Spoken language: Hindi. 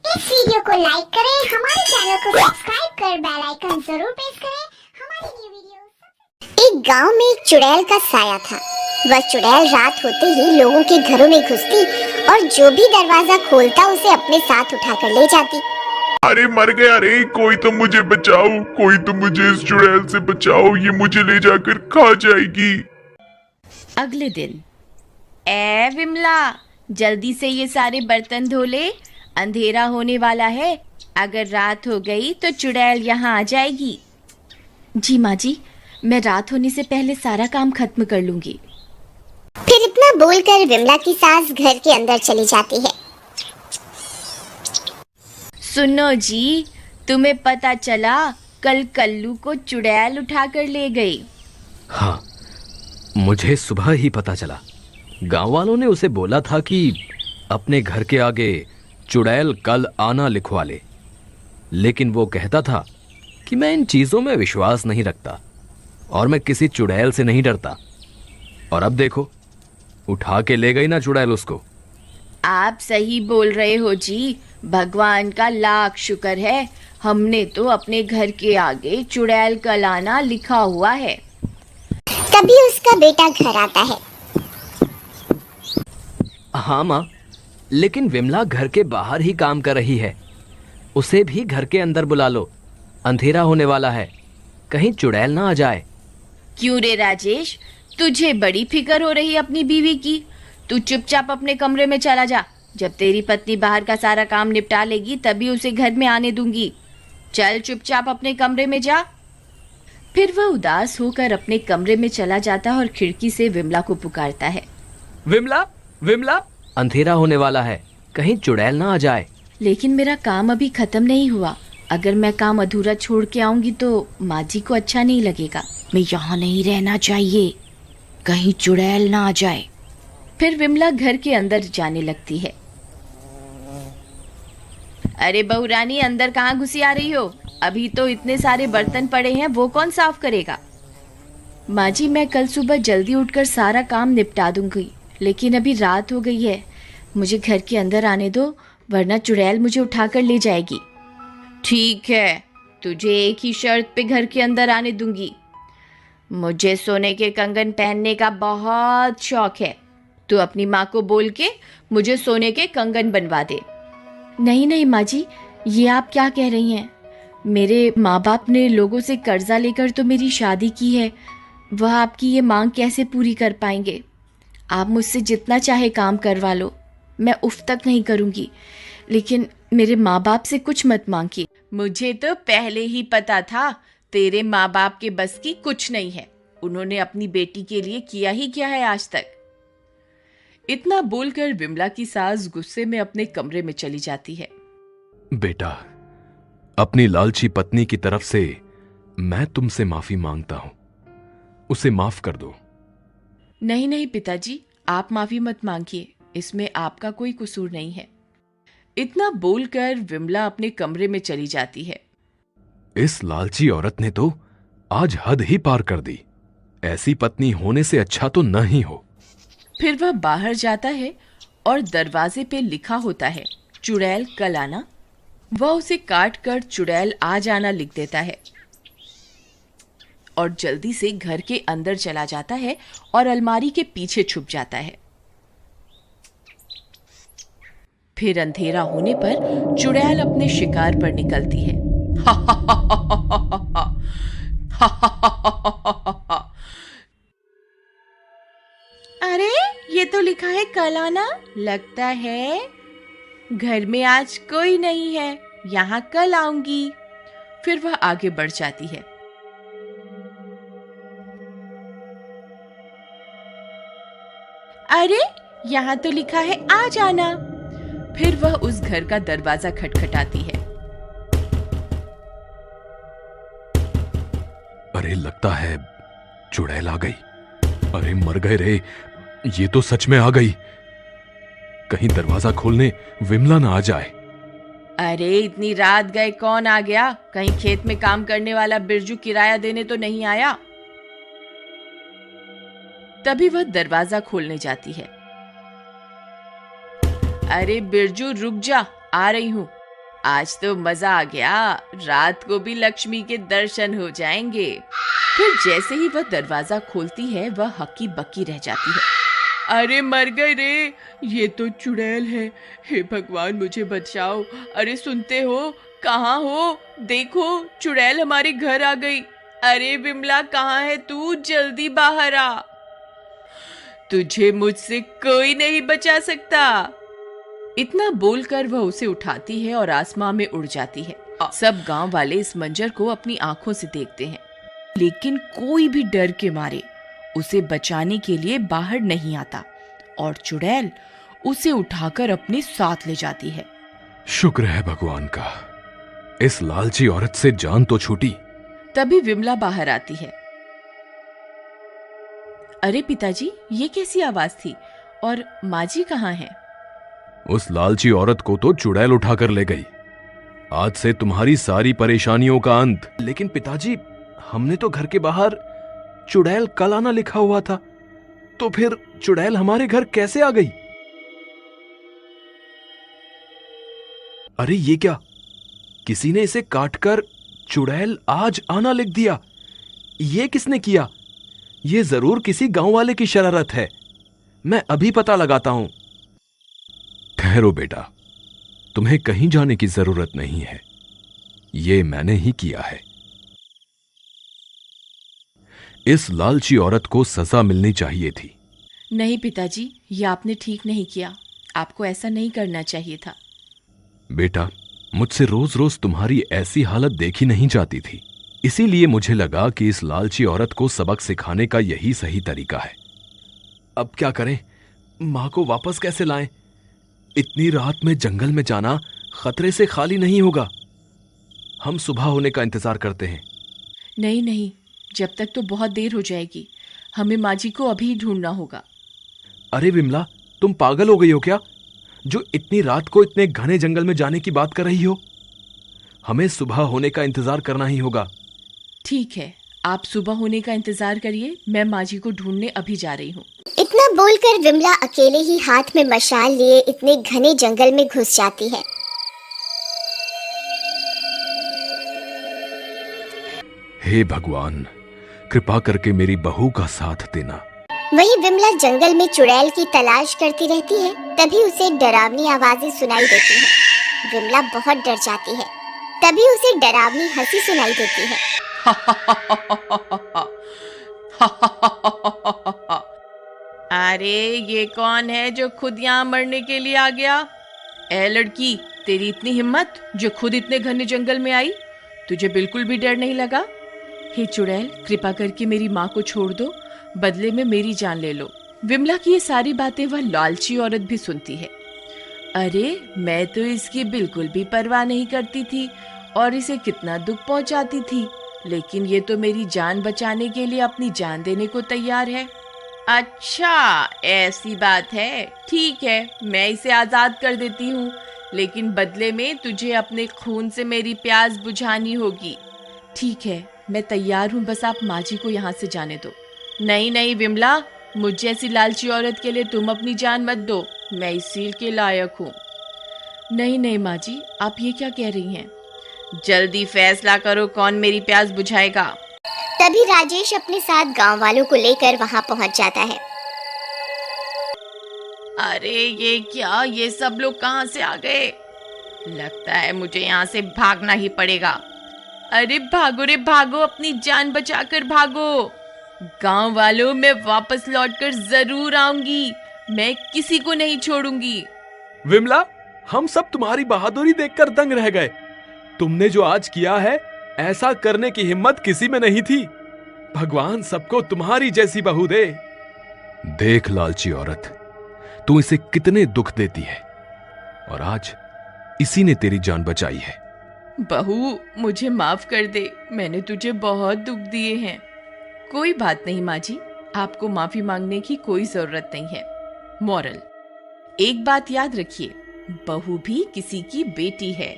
इस वीडियो को लाइक करें, हमारे चैनल को सब्सक्राइब कर बेल आइकन जरूर प्रेस करें हमारी न्यू वीडियो। एक गांव में एक चुड़ैल का साया था। वह चुड़ैल रात होते ही लोगों के घरों में घुसती और जो भी दरवाजा खोलता उसे अपने साथ उठाकर ले जाती। अरे मर गया रे, कोई तो मुझे बचाओ, कोई तो मुझे इस चुड़ैल से बचाओ, ये मुझे ले जाकर खा जाएगी। अगले दिन, ए विमला, जल्दी से ये सारे बर्तन धो ले, अंधेरा होने वाला है। अगर रात हो गई तो चुड़ैल यहाँ आ जाएगी। जी माँ जी, मैं रात होने से पहले सारा काम खत्म कर लूंगी। फिर इतना बोलकर विमला की सास घर के अंदर चली जाती है। सुनो जी, तुम्हें पता चला कल कल्लू को चुड़ैल उठा कर ले गई। हाँ, मुझे सुबह ही पता चला। गांव वालों ने उसे बोला था कि अपने घर के आगे चुड़ैल कल आना लिखवा ले, लेकिन वो कहता था कि मैं इन चीजों में विश्वास नहीं रखता और मैं किसी चुड़ैल से नहीं डरता। और अब देखो, उठा के ले गई ना चुड़ैल उसको। आप सही बोल रहे हो जी, भगवान का लाख शुक्र है, हमने तो अपने घर के आगे चुड़ैल कल आना लिखा हुआ है। तभी उसका बेटा घर आता है। हाँ माँ, लेकिन विमला घर के बाहर ही काम कर रही है, उसे भी घर के अंदर बुला लो, अंधेरा होने वाला है, कहीं चुड़ैल ना आ जाए। क्यों रे राजेश, तुझे बड़ी फिक्र हो रही अपनी बीवी की। तू चुपचाप अपने कमरे में चला जा, जब तेरी पत्नी बाहर का सारा काम निपटा लेगी तभी उसे घर में आने दूंगी। चल चुपचाप अपने कमरे में जा। फिर वह उदास होकर अपने कमरे में चला जाता और खिड़की से विमला को पुकारता है। विमला, विमला, अंधेरा होने वाला है, कहीं चुड़ैल ना आ जाए। लेकिन मेरा काम अभी खत्म नहीं हुआ, अगर मैं काम अधूरा छोड़ के आऊंगी तो माँ जी को अच्छा नहीं लगेगा। मैं यहाँ नहीं रहना चाहिए, कहीं चुड़ैल ना आ जाए। फिर विमला घर के अंदर जाने लगती है। अरे बहू रानी, अंदर कहाँ घुसी आ रही हो? अभी तो इतने सारे बर्तन पड़े हैं, वो कौन साफ करेगा? माँ जी, मैं कल सुबह जल्दी उठकर सारा काम निपटा दूंगी, लेकिन अभी रात हो गई है, मुझे घर के अंदर आने दो, वरना चुड़ैल मुझे उठाकर ले जाएगी। ठीक है, तुझे एक ही शर्त पे घर के अंदर आने दूंगी। मुझे सोने के कंगन पहनने का बहुत शौक है, तू अपनी माँ को बोल के मुझे सोने के कंगन बनवा दे। नहीं नहीं माँ जी, ये आप क्या कह रही हैं? मेरे माँ बाप ने लोगों से कर्जा लेकर तो मेरी शादी की है, वह आपकी ये मांग कैसे पूरी कर पाएंगे? आप मुझसे जितना चाहे काम करवा लो, मैं उफ तक नहीं करूँगी, लेकिन मेरे माँ बाप से कुछ मत मांगिए। मुझे तो पहले ही पता था तेरे माँ बाप के बस की कुछ नहीं है, उन्होंने अपनी बेटी के लिए किया ही क्या है आज तक। इतना बोलकर विमला की सास गुस्से में अपने कमरे में चली जाती है। बेटा, अपनी लालची पत्नी की तरफ से मैं तुमसे माफी मांगता हूं, उसे माफ कर दो। नहीं नहीं पिताजी, आप माफी मत मांगिए, इसमें आपका कोई कसूर नहीं है। इतना बोलकर विमला अपने कमरे में चली जाती है। इस लालची औरत ने तो आज हद ही पार कर दी, ऐसी पत्नी होने से अच्छा तो न ही हो। फिर वह बाहर जाता है और दरवाजे पे लिखा होता है, चुड़ैल कल आना। वह उसे काट कर चुड़ैल आ जाना लिख देता है और जल्दी से घर के अंदर चला जाता है और अलमारी के पीछे छुप जाता है। फिर अंधेरा होने पर चुड़ैल अपने शिकार पर निकलती है। अरे ये तो लिखा है कल आना, लगता है घर में आज कोई नहीं है, यहाँ कल आऊंगी। फिर वह आगे बढ़ जाती है। अरे यहाँ तो लिखा है आ जाना। फिर वह उस घर का दरवाजा खटखटाती है। अरे लगता है चुड़ैल आ गई। अरे मर गए रे, ये तो सच में आ गई। कहीं दरवाजा खोलने विमला ना आ जाए। अरे इतनी रात गए कौन आ गया? कहीं खेत में काम करने वाला बिरजू किराया देने तो नहीं आया? तभी वह दरवाजा खोलने जाती है। अरे बिरजू रुक जा, आ रही हूं। आज तो मजा आ गया, रात को भी लक्ष्मी के दर्शन हो जाएंगे। फिर जैसे ही वह दरवाजा खोलती है वह हक्की बक्की रह जाती है। अरे मर गए रे, ये तो चुड़ैल है। हे भगवान मुझे बचाओ। अरे सुनते हो, कहाँ हो? देखो चुड़ैल हमारे घर आ गई। अरे विमला कहाँ है तू? जल्दी बाहर आ, तुझे मुझसे कोई नहीं बचा सकता। इतना बोलकर वह उसे उठाती है और आसमां में उड़ जाती है। सब गांव वाले इस मंजर को अपनी आंखों से देखते हैं, लेकिन कोई भी डर के मारे उसे बचाने के लिए बाहर नहीं आता और चुड़ैल उसे उठाकर अपने साथ ले जाती है। शुक्र है भगवान का, इस लालची औरत से जान तो छूटी। तभी विमला बाहर आती है। अरे पिताजी, ये कैसी आवाज थी? और माँ जी कहाँ हैं? उस लालची औरत को तो चुड़ैल उठाकर ले गई। आज से तुम्हारी सारी परेशानियों का अंत। लेकिन पिताजी, हमने तो घर के बाहर चुड़ैल कल आना लिखा हुआ था, तो फिर चुड़ैल हमारे घर कैसे आ गई? अरे ये क्या, किसी ने इसे काटकर चुड़ैल आज आना लिख दिया। ये किसने किया? ये जरूर किसी गांव वाले की शरारत है। मैं अभी पता लगाता हूं। ठहरो बेटा, तुम्हें कहीं जाने की जरूरत नहीं है, ये मैंने ही किया है। इस लालची औरत को सजा मिलनी चाहिए थी। नहीं पिताजी, ये आपने ठीक नहीं किया। आपको ऐसा नहीं करना चाहिए था। बेटा, मुझसे रोज रोज तुम्हारी ऐसी हालत देखी नहीं जाती थी, इसीलिए मुझे लगा कि इस लालची औरत को सबक सिखाने का यही सही तरीका है। अब क्या करें? मां को वापस कैसे लाएं? इतनी रात में जंगल में जाना खतरे से खाली नहीं होगा। हम सुबह होने का इंतजार करते हैं। नहीं नहीं, जब तक तो बहुत देर हो जाएगी। हमें माँ जी को अभी ढूंढना होगा। अरे विमला, तुम पागल हो गई हो क्या, जो इतनी रात को इतने घने जंगल में जाने की बात कर रही हो? हमें सुबह होने का इंतजार करना ही होगा। ठीक है, आप सुबह होने का इंतजार करिए, मैं माँ जी को ढूंढने अभी जा रही हूँ। इतना बोलकर विमला अकेले ही हाथ में मशाल लिए इतने घने जंगल में घुस जाती है। हे भगवान, कृपा करके मेरी बहू का साथ देना। वही विमला जंगल में चुड़ैल की तलाश करती रहती है। तभी उसे डरावनी आवाजें सुनाई देती है। विमला बहुत डर जाती है। तभी उसे डरावनी हंसी सुनाई देती है। अरे ये कौन है जो खुद यहाँ मरने के लिए आ गया? ए लड़की, तेरी इतनी हिम्मत जो खुद इतने घने जंगल में आई? तुझे बिल्कुल भी डर नहीं लगा? हे चुड़ैल, कृपा करके मेरी माँ को छोड़ दो, बदले में मेरी जान ले लो। विमला की ये सारी बातें वह लालची औरत भी सुनती है। अरे मैं तो इसकी बिल्कुल भी परवाह नहीं करती थी और इसे कितना दुख पहुंचाती थी, लेकिन ये तो मेरी जान बचाने के लिए अपनी जान देने को तैयार है। अच्छा ऐसी बात है, ठीक है, मैं इसे आजाद कर देती हूँ, लेकिन बदले में तुझे अपने खून से मेरी प्यास बुझानी होगी। ठीक है, मैं तैयार हूँ, बस आप माँ जी को यहाँ से जाने दो। नहीं नहीं विमला, मुझ जैसी लालची औरत के लिए तुम अपनी जान मत दो, मैं इस सील के लायक हूँ। नहीं नहीं माँ जी, आप ये क्या कह रही हैं? जल्दी फैसला करो, कौन मेरी प्यास बुझाएगा? तभी राजेश अपने साथ गांव वालों को लेकर वहां पहुंच जाता है। अरे ये क्या, ये सब लोग कहाँ से आ गए? लगता है मुझे यहाँ से भागना ही पड़ेगा। अरे भागो रे भागो, अपनी जान बचाकर भागो। गांव वालों, मैं वापस लौटकर जरूर आऊंगी, मैं किसी को नहीं छोड़ूंगी। विमला, हम सब तुम्हारी बहादुरी देखकर दंग रह गए। तुमने जो आज किया है, ऐसा करने की हिम्मत किसी में नहीं थी। भगवान सबको तुम्हारी जैसी बहू दे। देख लालची औरत, तू इसे कितने दुख देती है और आज इसी ने तेरी जान बचाई है। बहू, मुझे माफ कर दे, मैंने तुझे बहुत दुख दिए हैं। कोई बात नहीं माँ जी, आपको माफी मांगने की कोई जरूरत नहीं है। मॉरल, एक बात याद रखिए, बहू भी किसी की बेटी है।